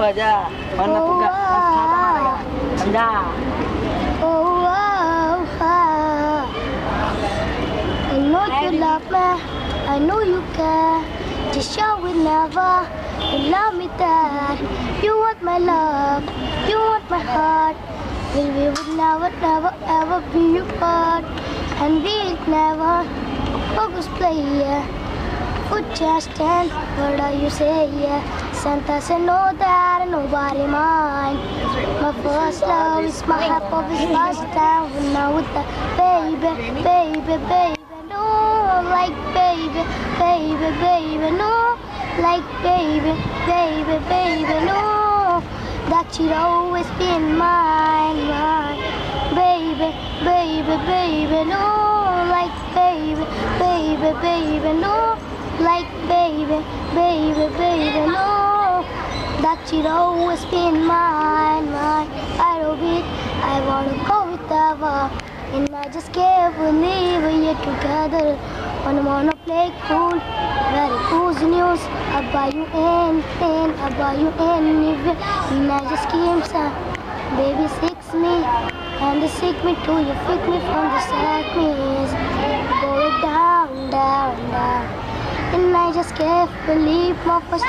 aja. Mana Oh, juga wow. Anda. Oh, wow. I know you love me, I know you care. Just show it never. You love me that. You want my love, you want my heart. We would never, never, ever be apart. And we'll never focus play, yeah. Foot just stand, what do you say, yeah? Santa said no that nobody mine. My first love is my half of his first time. Now with the baby, baby, baby, no, like baby, baby, baby, no, like baby, baby, baby, no, that should always be mine, mine, baby, baby, baby, no, like baby, baby, baby, no, like baby, baby, baby, no, that should always be mine, mine. I love it, I wanna go with ever, and I just can't believe we're together. Wanna play cool, very cool news. I'll buy you anything, I'll buy you anything, and I just keep saying, baby, seek me, and they seek me too. You pick me from the sadness, go it down, down, down, and I just can't believe my first.